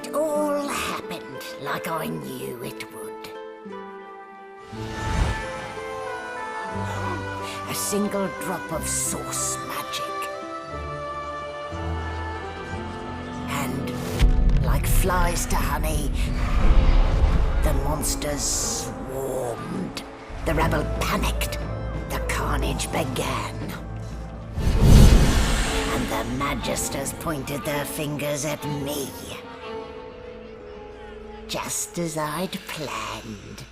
It all happened like I knew it would. A single drop of source magic. And, like flies to honey, the monsters swarmed. The rebel panicked. The carnage began. And the Magisters pointed their fingers at me. Just as I'd planned.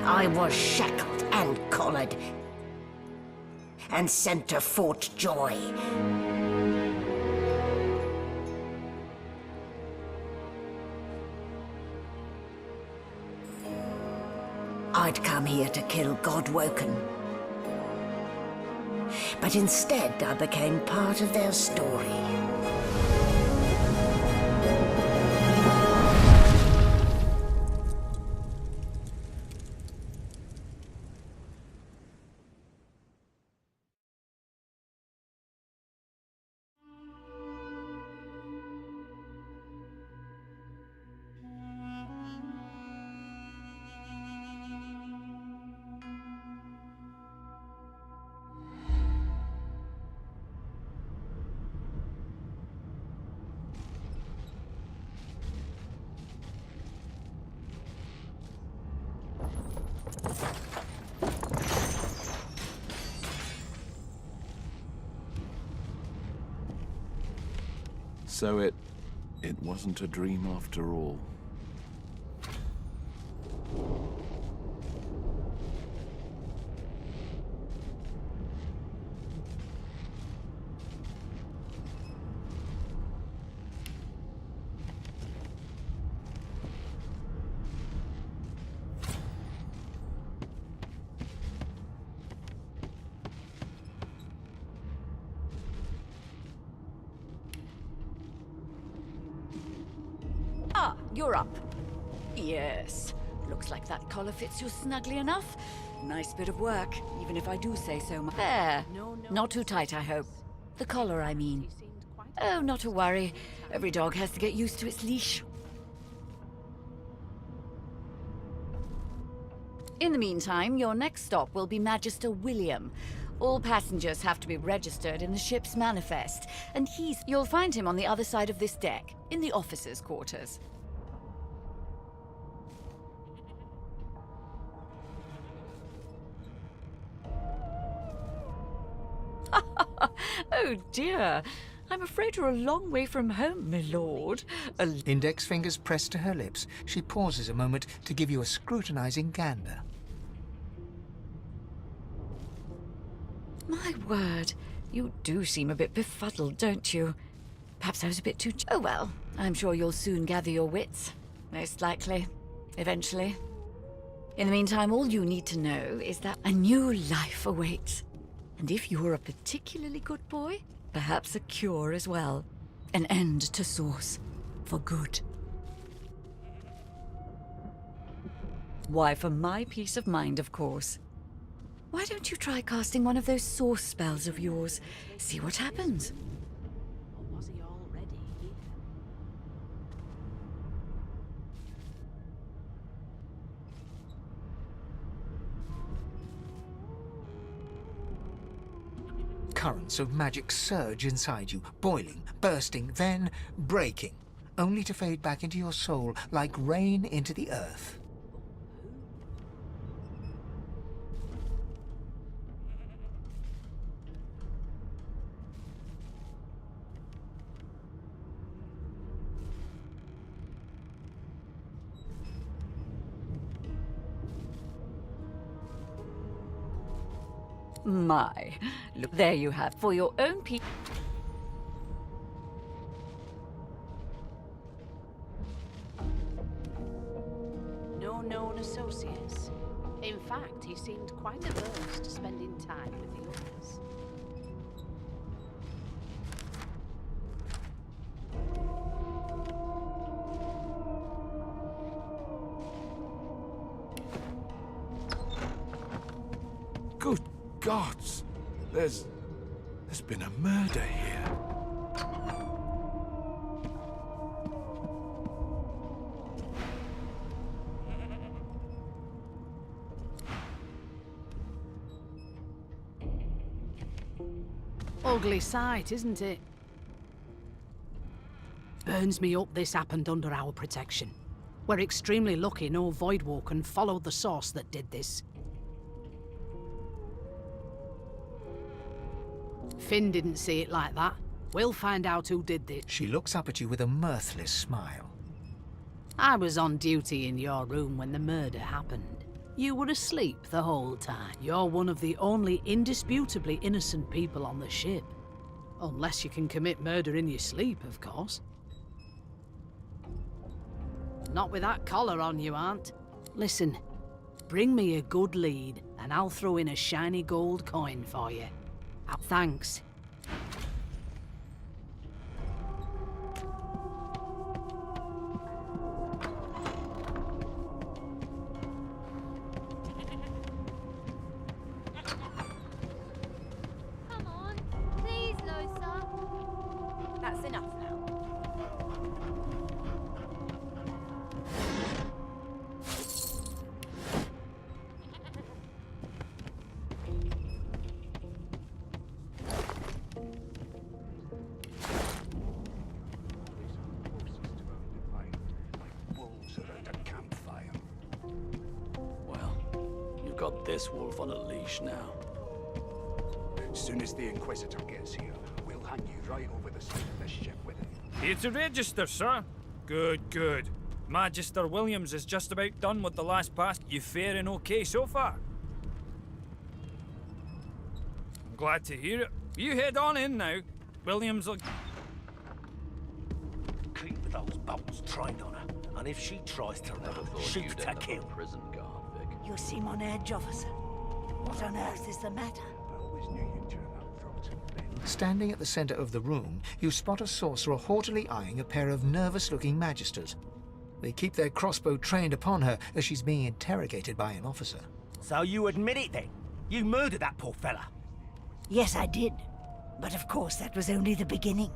I was shackled and collared, and sent to Fort Joy. I'd come here to kill Godwoken. But instead, I became part of their story. So it wasn't a dream after all. Ah, you're up. Yes. Looks like that collar fits you snugly enough. Nice bit of work, even if I do say so myself. There. Not too tight, I hope. The collar, I mean. Oh, not to worry. Every dog has to get used to its leash. In the meantime, your next stop will be Magister William. All passengers have to be registered in the ship's manifest, and you'll find him on the other side of this deck, in the officers' quarters. Oh dear, I'm afraid you're a long way from home, my lord. Index fingers pressed to her lips, she pauses a moment to give you a scrutinizing gander. My word, you do seem a bit befuddled, don't you? Perhaps I was a bit too... Oh well, I'm sure you'll soon gather your wits. Most likely. Eventually. In the meantime, all you need to know is that a new life awaits. And if you're a particularly good boy, perhaps a cure as well. An end to Source. For good. Why, for my peace of mind, of course. Why don't you try casting one of those Source spells of yours? See what happens. Or was he already here? Currents of magic surge inside you, boiling, bursting, then breaking, only to fade back into your soul like rain into the earth. My, look, there you have, for your own peace. No known associates. In fact, he seemed quite averse to spending time with the others. Good gods! There's been a murder here. Ugly sight, isn't it? Burns me up this happened under our protection. We're extremely lucky no Voidwalker followed the source that did this. Finn didn't see it like that. We'll find out who did this. She looks up at you with a mirthless smile. I was on duty in your room when the murder happened. You were asleep the whole time. You're one of the only indisputably innocent people on the ship. Unless you can commit murder in your sleep, of course. Not with that collar on you, Aunt. Listen, bring me a good lead, and I'll throw in a shiny gold coin for you. Thanks. Come on, please, Losa. That's enough now. Well, you've got this wolf on a leash now. As soon as the Inquisitor gets here, we'll hang you right over the side of this ship with him. Here to register, sir. Good, good. Magister Williams is just about done with the last pass. You faring okay so far? I'm glad to hear it. You head on in now. Williams will... Keep those bolts trained on her, and if she tries to run, shoot to kill. Prison guard, Vic. You seem on edge, officer. What on earth is the matter? I always knew you'd turn that throat. Standing at the center of the room, you spot a sorcerer haughtily eyeing a pair of nervous-looking magisters. They keep their crossbow trained upon her as she's being interrogated by an officer. So you admit it then? You murdered that poor fella? Yes, I did. But of course, that was only the beginning.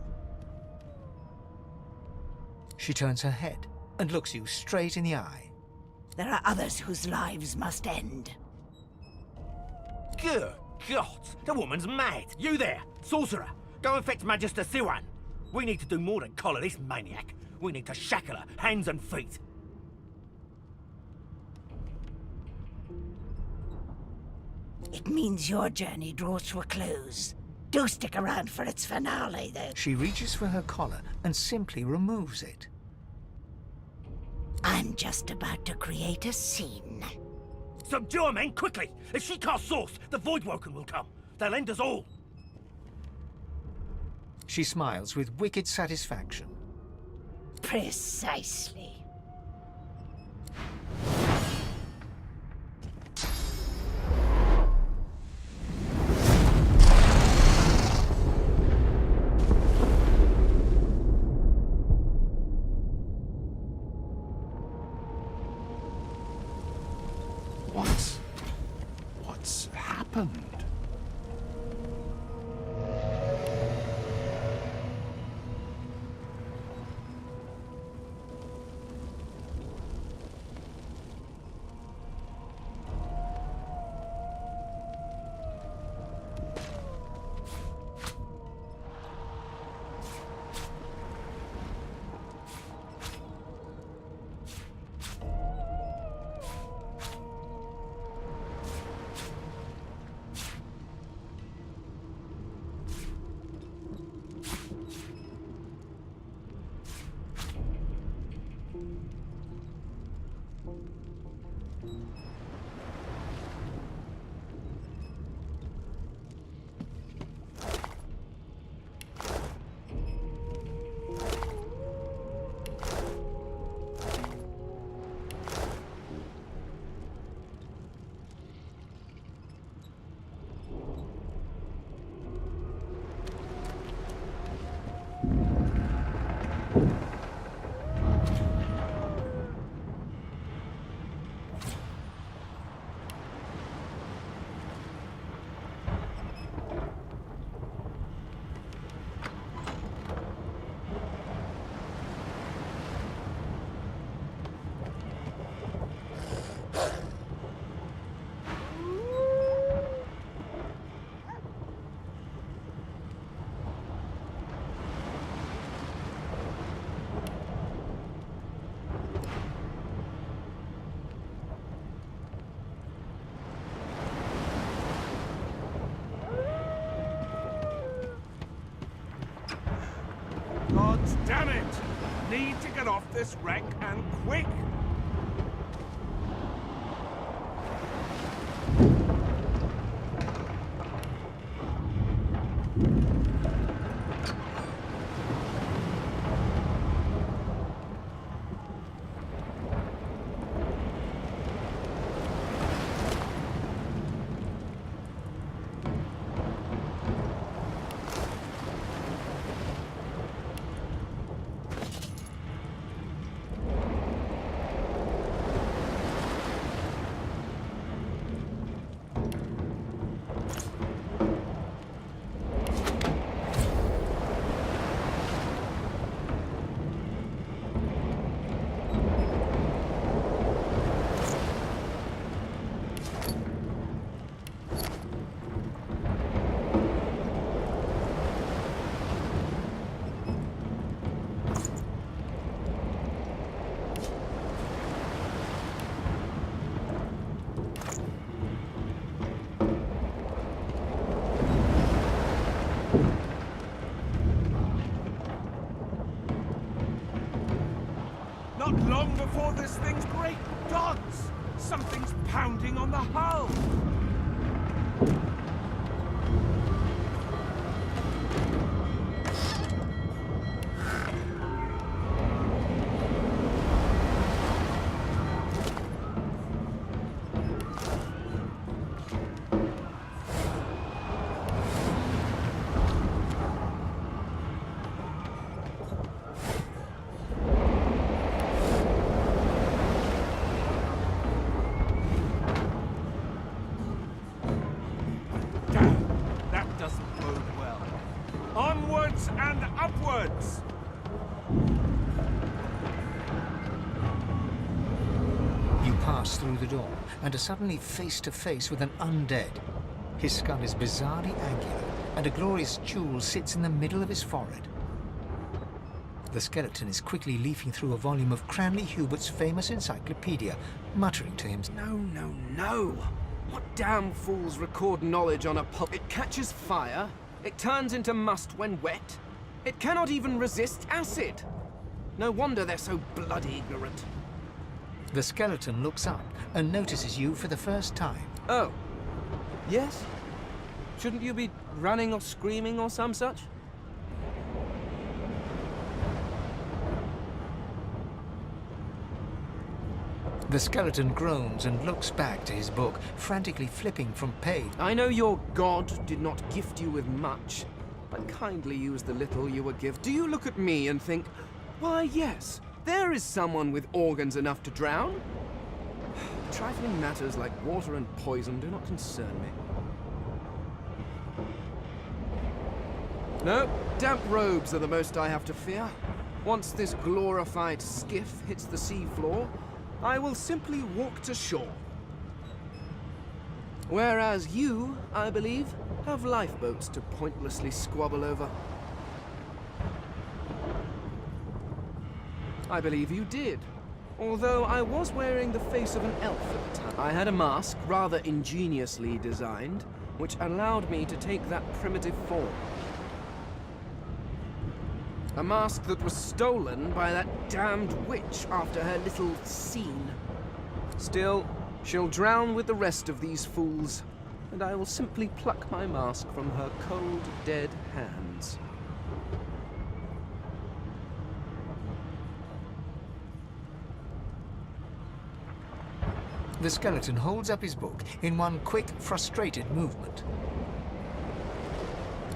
She turns her head and looks you straight in the eye. There are others whose lives must end. Good God! The woman's mad! You there, sorcerer! Go and fetch Magister Siwan! We need to do more than collar this maniac. We need to shackle her, hands and feet. It means your journey draws to a close. Do stick around for its finale, though. She reaches for her collar and simply removes it. I'm just about to create a scene. Subdue her, men, quickly! If she casts source, the Voidwoken will come. They'll end us all. She smiles with wicked satisfaction. Precisely. What's happened? God damn it! Need to get off this wreck and quick! Not long before this thing's great gods! Something's pounding on the hull! Onwards and upwards! You pass through the door and are suddenly face to face with an undead. His skull is bizarrely angular, and a glorious jewel sits in the middle of his forehead. The skeleton is quickly leafing through a volume of Cranley Hubert's famous encyclopedia, muttering to himself. No. What damn fools record knowledge on a pulp? It catches fire. It turns into must when wet. It cannot even resist acid. No wonder they're so bloody ignorant. The skeleton looks up and notices you for the first time. Oh. Yes? Shouldn't you be running or screaming or some such? The skeleton groans and looks back to his book, frantically flipping from page. I know your god did not gift you with much, but kindly use the little you were given. Do you look at me and think, why yes, there is someone with organs enough to drown? Trifling matters like water and poison do not concern me. No, damp robes are the most I have to fear. Once this glorified skiff hits the seafloor, I will simply walk to shore. Whereas you, I believe, have lifeboats to pointlessly squabble over. I believe you did. Although I was wearing the face of an elf at the time. I had a mask, rather ingeniously designed, which allowed me to take that primitive form. A mask that was stolen by that damned witch after her little scene. Still, she'll drown with the rest of these fools, and I will simply pluck my mask from her cold, dead hands. The skeleton holds up his book in one quick, frustrated movement.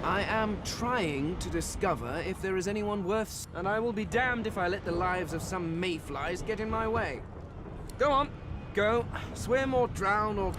I am trying to discover if there is anyone worth... And I will be damned if I let the lives of some mayflies get in my way. Go on. Go. Swim or drown or...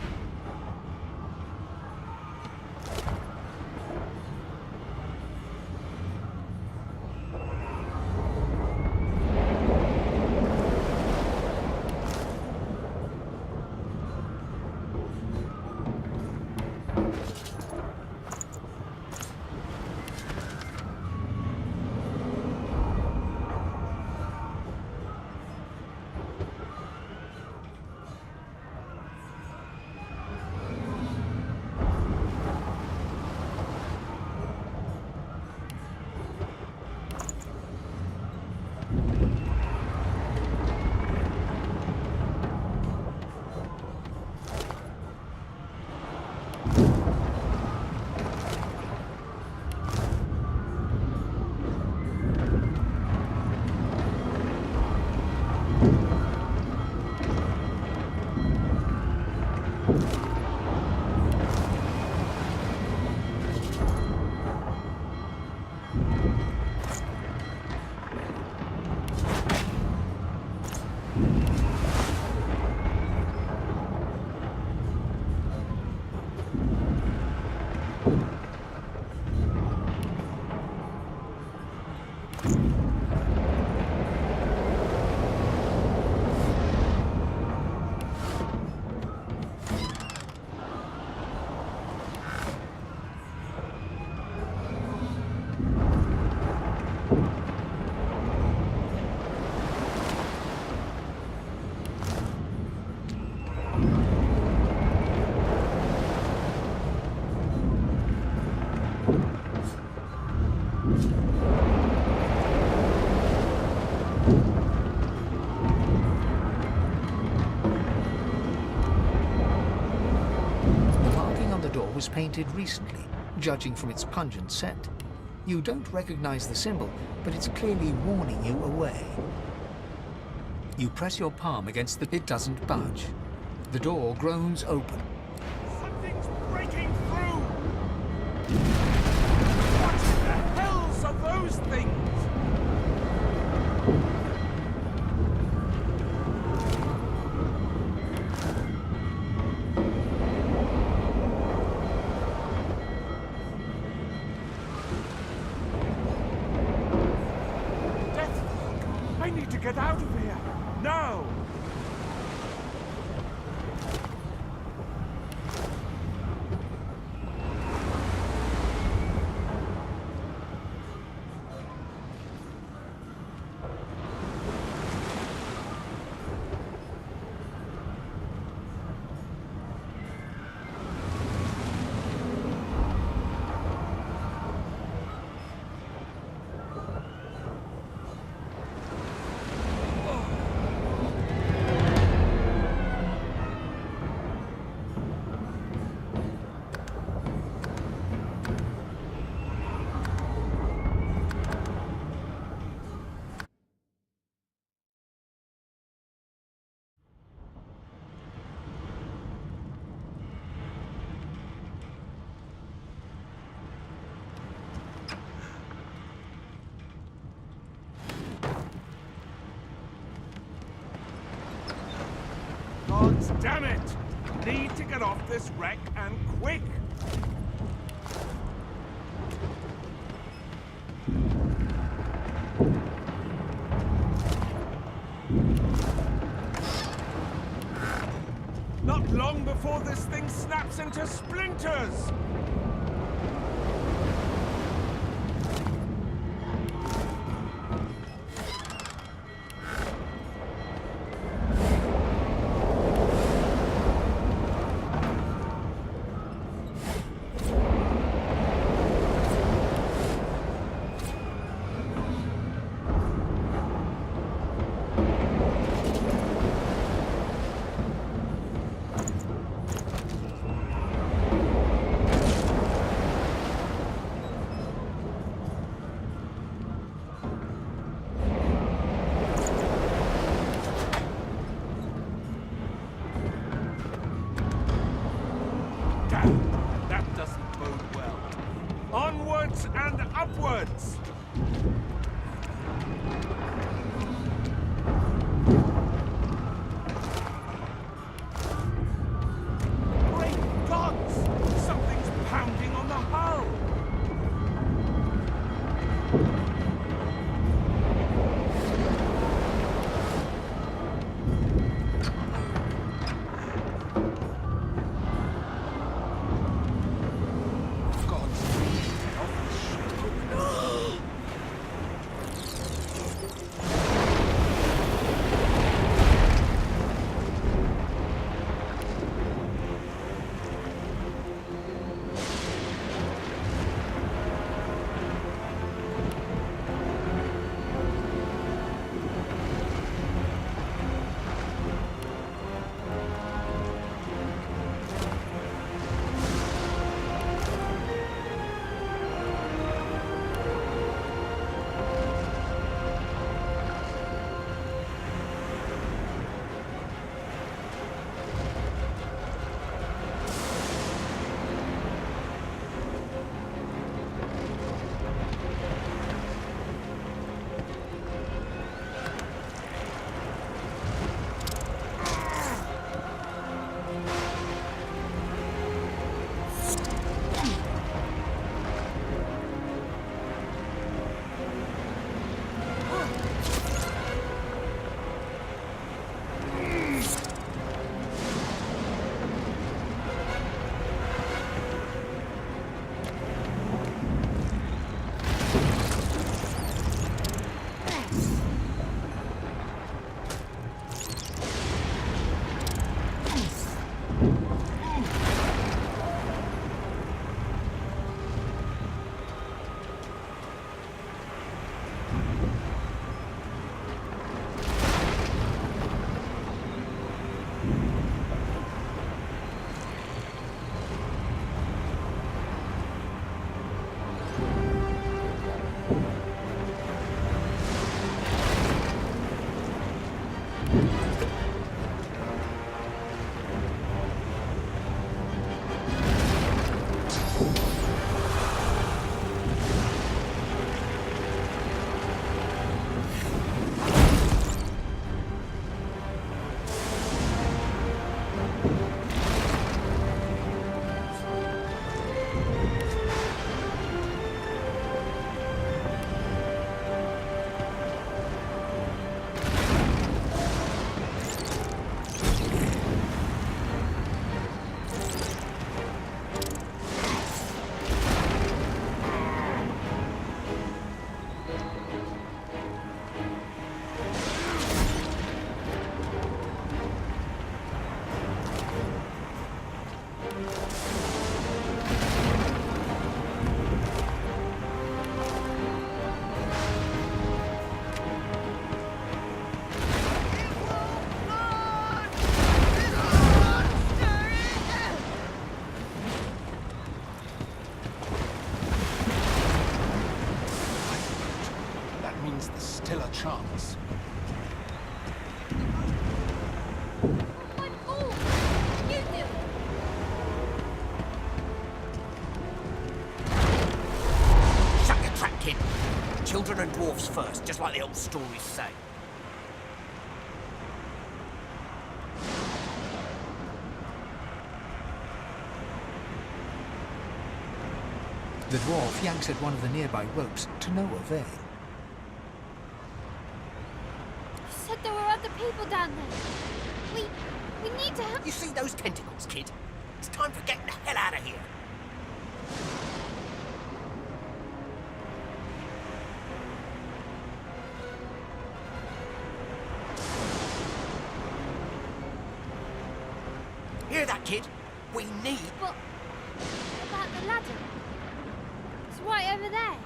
was painted recently, judging from its pungent scent. You don't recognize the symbol, but it's clearly warning you away. You press your palm against the... It doesn't budge. The door groans open. Something's breaking through! What the hells are those things? I need to get out of here! Now! Gods damn it! Need to get off this wreck and quick! Not long before this thing snaps into splinters! That doesn't bode well. Onwards and upwards! Great gods! Something's pounding on the hull! chance. My ball! You do it! Shut your trap, kid. Children and dwarfs first, just like the old stories say. The dwarf yanks at one of the nearby ropes to no avail. You said there were other people down there. We need to help. You see those tentacles, kid? It's time for getting the hell out of here. Hear that, kid? We need... But about the ladder. It's right over there.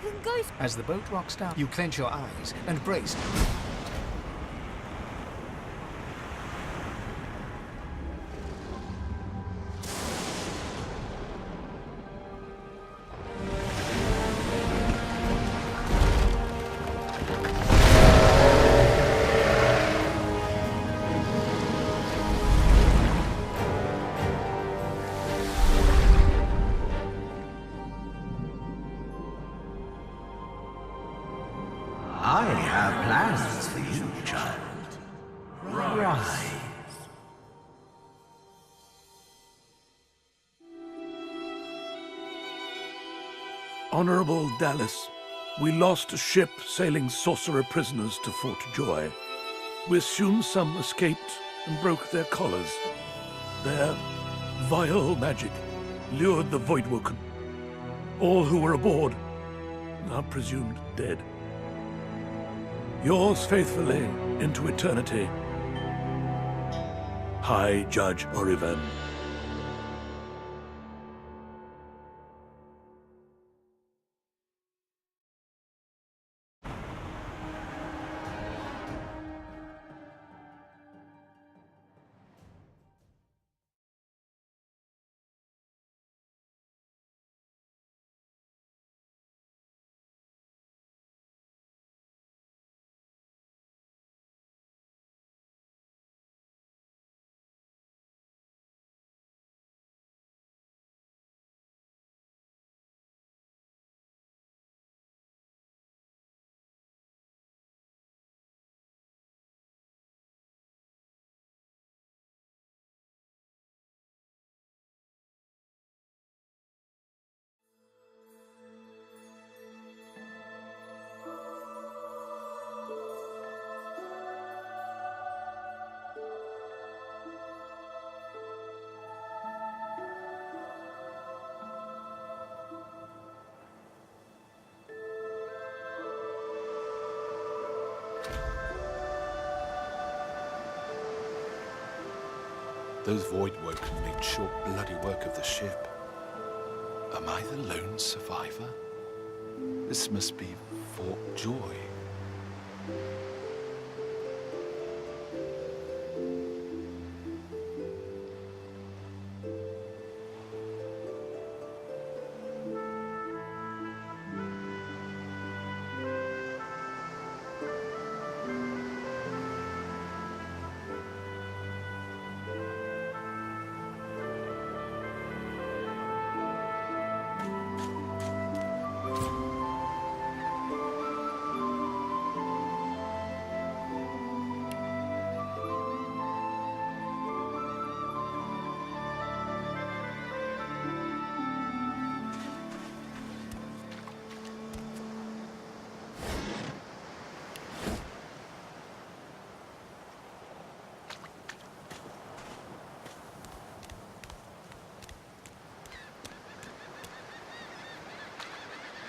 You can go. As the boat rocks down, you clench your eyes and brace. I have plans for you, child. Rise. Honorable Dallas, we lost a ship sailing sorcerer prisoners to Fort Joy. We assume some escaped and broke their collars. Their vile magic lured the Voidwoken. All who were aboard are presumed dead. Yours faithfully into eternity, High Judge Oriven. Those Voidwoken made short, bloody work of the ship. Am I the lone survivor? This must be Fort Joy.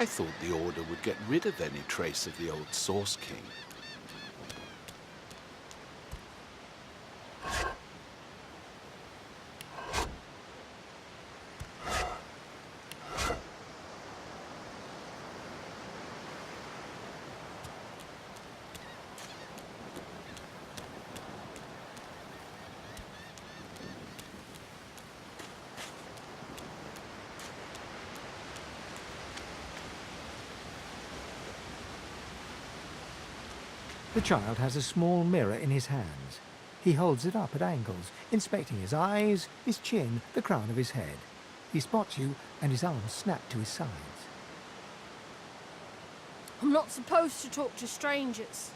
I thought the Order would get rid of any trace of the old Source King. The child has a small mirror in his hands. He holds it up at angles, inspecting his eyes, his chin, the crown of his head. He spots you, and his arms snap to his sides. I'm not supposed to talk to strangers.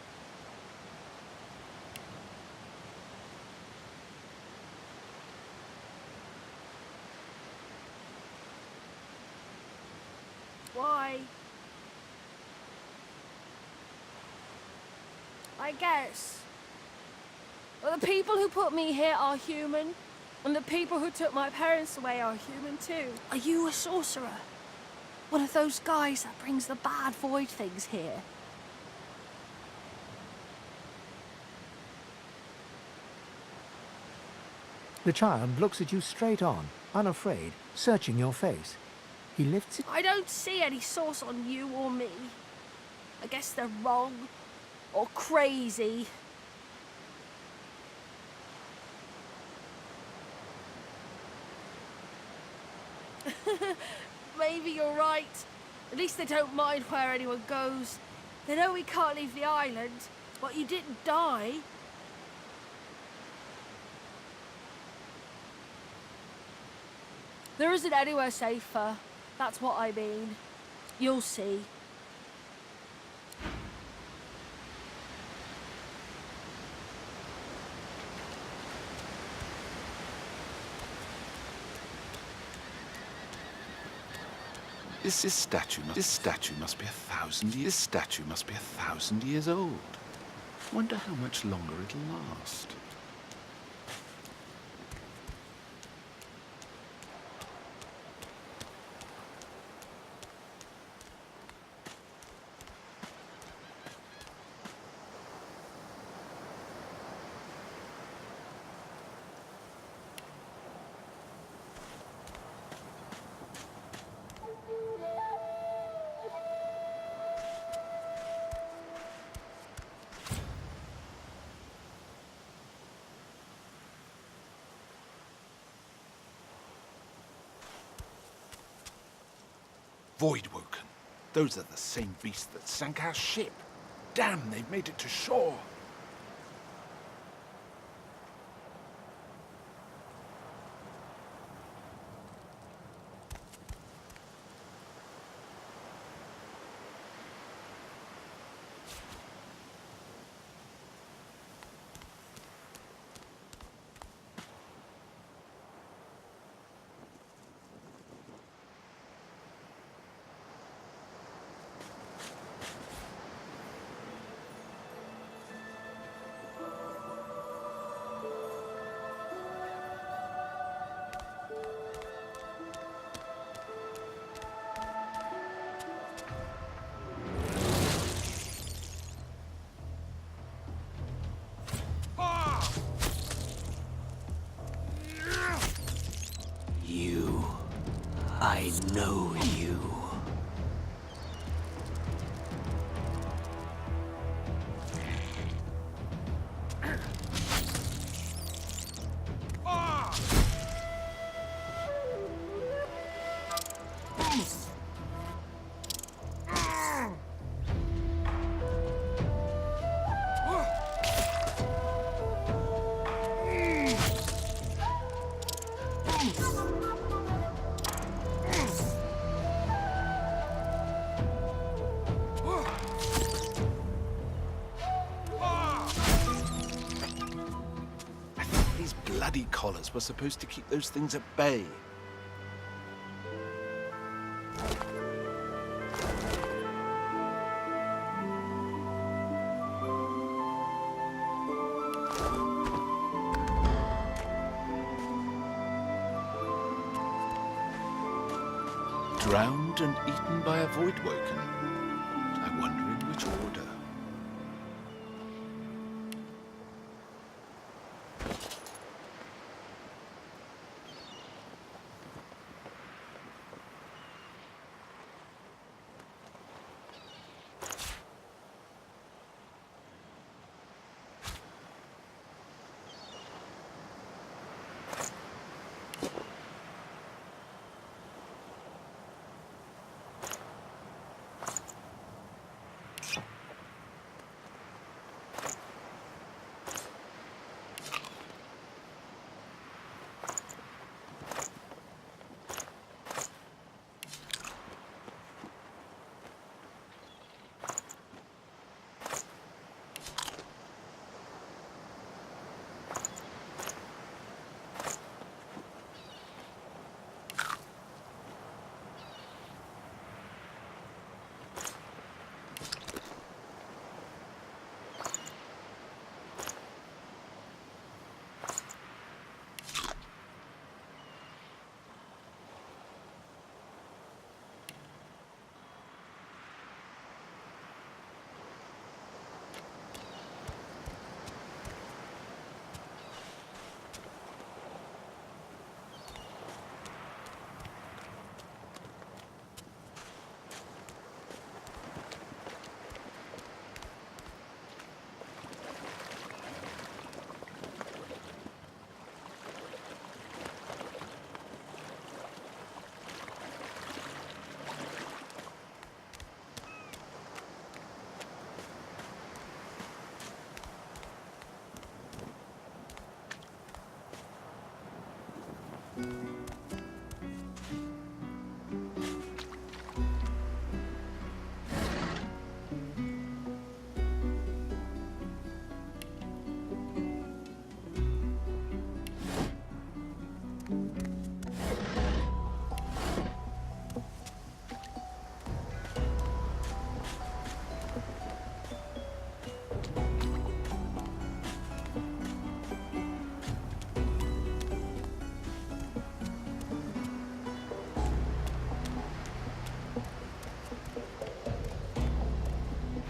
Why? I guess. Well, the people who put me here are human, and the people who took my parents away are human too. Are you a sorcerer? One of those guys that brings the bad void things here? The child looks at you straight on, unafraid, searching your face. He lifts it. I don't see any source on you or me. I guess they're wrong or crazy. Maybe you're right. At least they don't mind where anyone goes. They know we can't leave the island, but you didn't die. There isn't anywhere safer. That's what I mean. You'll see. This statue must be 1,000 years. This statue must be 1,000 years old. Wonder how much longer it'll last. Voidwoken. Those are the same beasts that sank our ship. Damn, they've made it to shore. I know you. Bloody collars were supposed to keep those things at bay. Drowned and eaten by a voidwoken. I wonder in which order.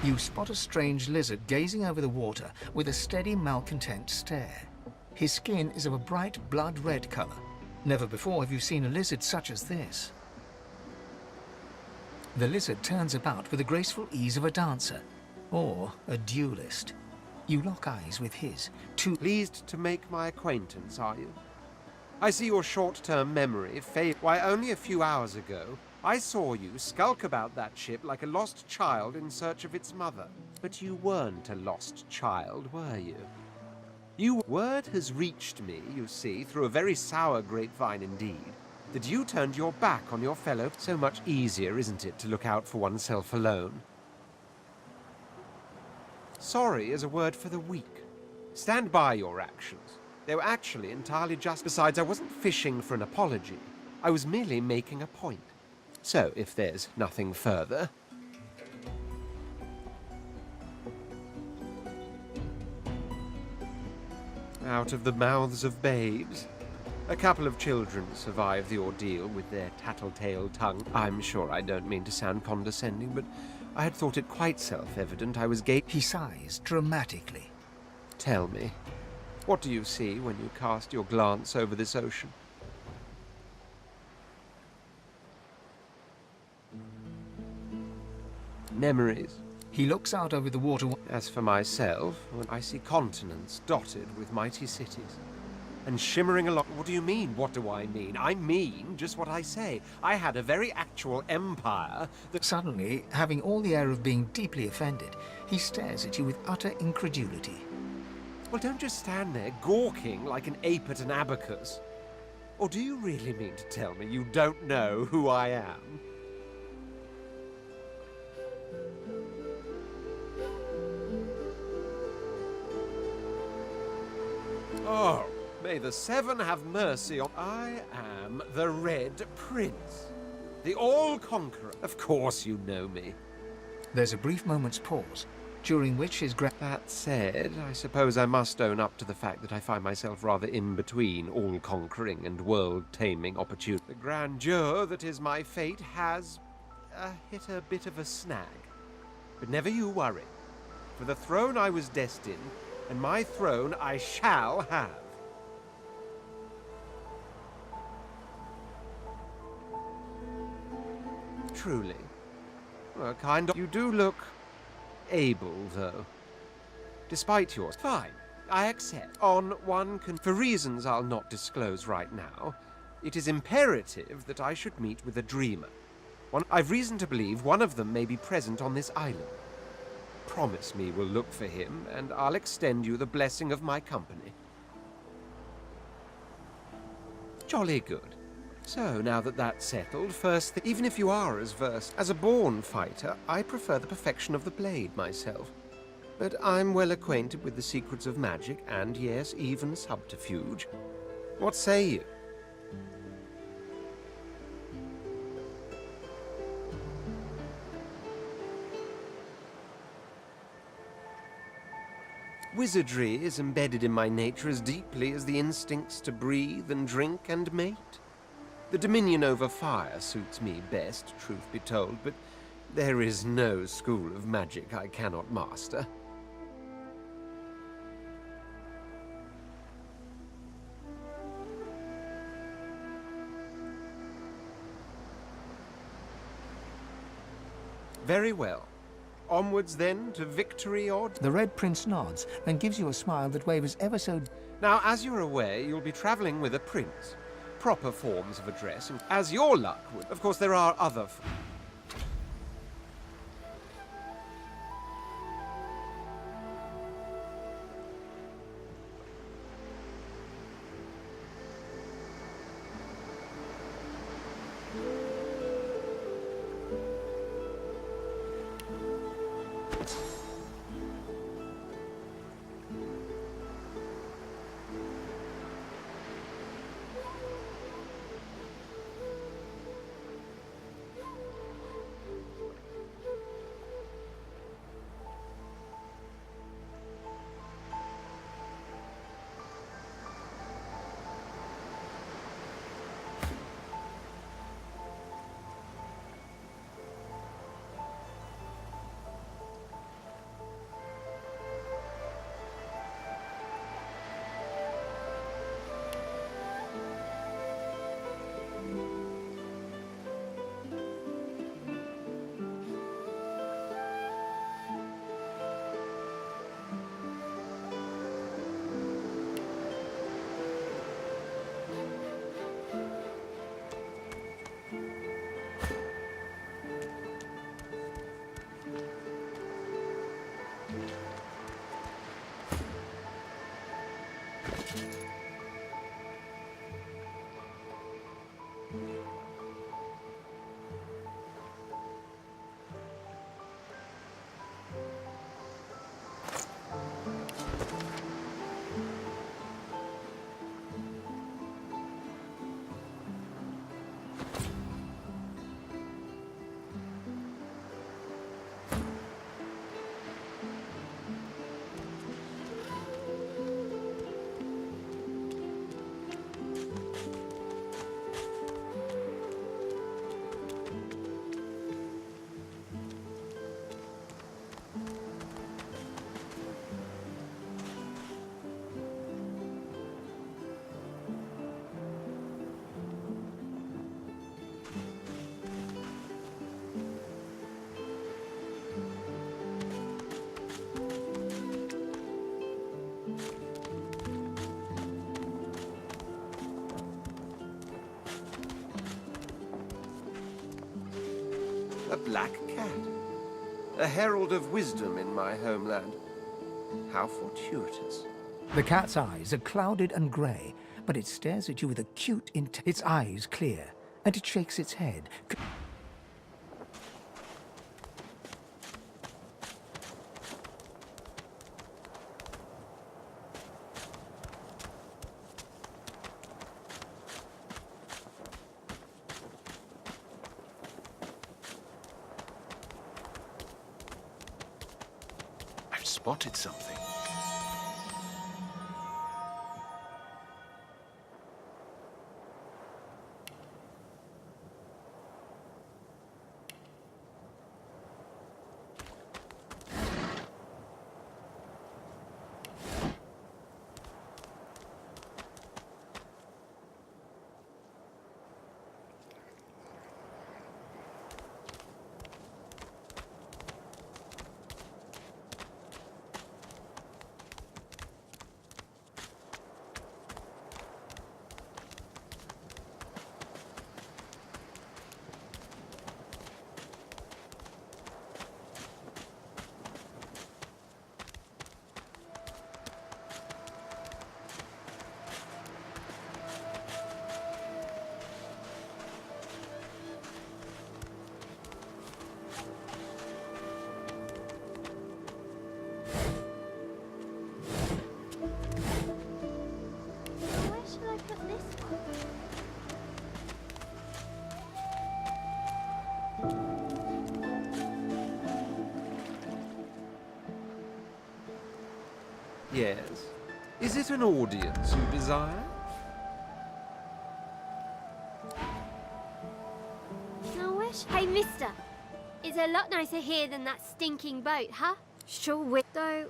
You spot a strange lizard gazing over the water with a steady, malcontent stare. His skin is of a bright blood-red color. Never before have you seen a lizard such as this. The lizard turns about with the graceful ease of a dancer, or a duelist. You lock eyes with his. Pleased to make my acquaintance, are you? I see your short-term memory fade. Why, only a few hours ago, I saw you skulk about that ship like a lost child in search of its mother. But you weren't a lost child, were you? Word has reached me, you see, through a very sour grapevine indeed, that you turned your back on your fellow. So much easier, isn't it, to look out for oneself alone? Sorry is a word for the weak. Stand by your actions. They were actually entirely just. Besides, I wasn't fishing for an apology. I was merely making a point. So, if there's nothing further... Out of the mouths of babes. A couple of children survived the ordeal with their tattletale tongue. I'm sure I don't mean to sound condescending, but I had thought it quite self-evident I was gay. He sighs dramatically. Tell me, what do you see when you cast your glance over this ocean? Memories. He looks out over the water. As for myself, I see continents dotted with mighty cities. And shimmering along... What do you mean, what do I mean? I mean just what I say. I had a very actual empire that... Suddenly, having all the air of being deeply offended, he stares at you with utter incredulity. Well, don't just stand there gawking like an ape at an abacus. Or do you really mean to tell me you don't know who I am? Oh, may the Seven have mercy on... I am the Red Prince, the All-Conqueror. Of course you know me. There's a brief moment's pause, during which his That said, I suppose I must own up to the fact that I find myself rather in between all-conquering and world-taming opportunity. The grandeur that is my fate has hit a bit of a snag. But never you worry. For the throne I was destined, and my throne I shall have. Truly. Well, kind of... You do look able, though. Despite yours. Fine, I accept. On one for reasons I'll not disclose right now, it is imperative that I should meet with a dreamer. I've reason to believe one of them may be present on this island. Promise me we'll look for him, and I'll extend you the blessing of my company. Jolly good. So, now that that's settled, even if you are as versed as a born fighter, I prefer the perfection of the blade myself. But I'm well acquainted with the secrets of magic, and yes, even subterfuge. What say you? Wizardry is embedded in my nature as deeply as the instincts to breathe and drink and mate. The dominion over fire suits me best, truth be told, but there is no school of magic I cannot master. Very well. Onwards, then, to victory or... The Red Prince nods and gives you a smile that wavers ever so... Now, as you're aware, you'll be travelling with a prince. Proper forms of address, and as your luck would... Of course, there are other... A black cat. A herald of wisdom in my homeland. How fortuitous. The cat's eyes are clouded and grey, but it stares at you with acute its eyes clear, and it shakes its head. I've spotted something. Yes. Is it an audience you desire? I wish. Hey, mister. It's a lot nicer here than that stinking boat, huh? Sure, though.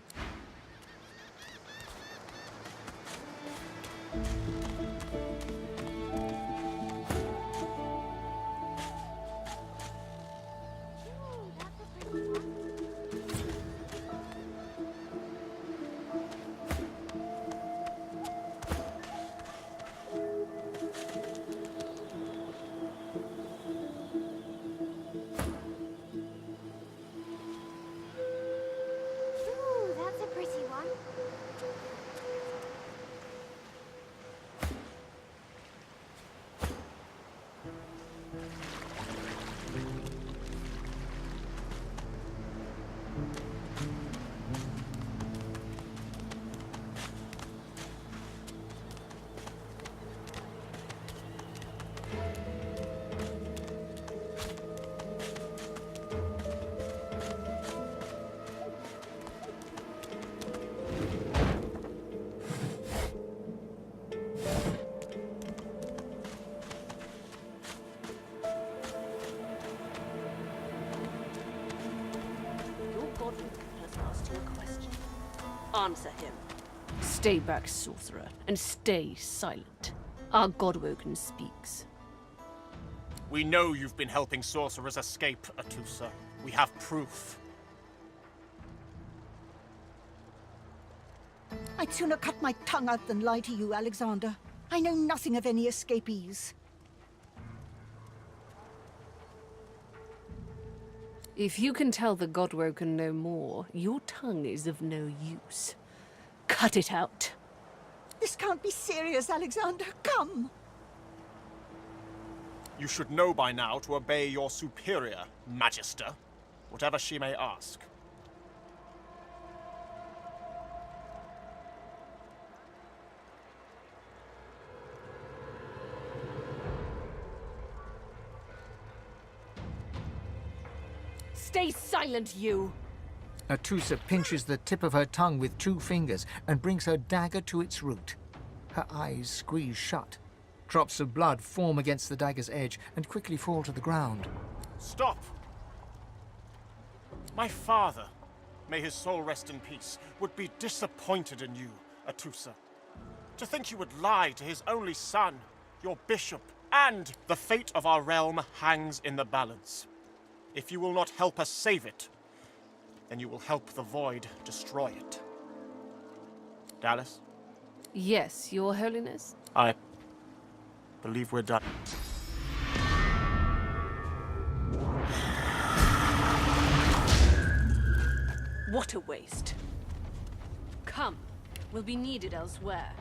Answer him. Stay back, sorcerer, and stay silent. Our Godwoken speaks. We know you've been helping sorcerers escape, Atusa. We have proof. I'd sooner cut my tongue out than lie to you, Alexander. I know nothing of any escapees. If you can tell the Godwoken no more, your tongue is of no use. Cut it out. This can't be serious, Alexander. Come! You should know by now to obey your superior, Magister, whatever she may ask. Stay silent, you! Atusa pinches the tip of her tongue with 2 fingers and brings her dagger to its root. Her eyes squeeze shut. Drops of blood form against the dagger's edge and quickly fall to the ground. Stop! My father, may his soul rest in peace, would be disappointed in you, Atusa. To think you would lie to his only son, your bishop, and the fate of our realm hangs in the balance. If you will not help us save it, then you will help the Void destroy it. Dallas? Yes, Your Holiness? I believe we're done. What a waste. Come, we'll be needed elsewhere.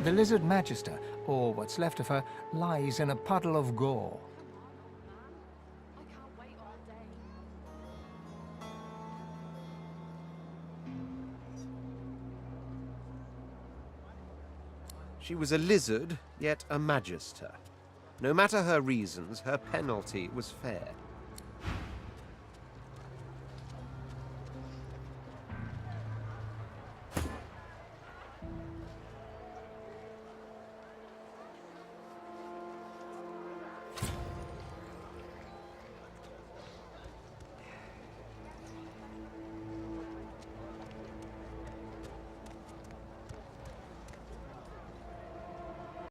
The Lizard Magister, or what's left of her, lies in a puddle of gore. She was a lizard, yet a magister. No matter her reasons, her penalty was fair.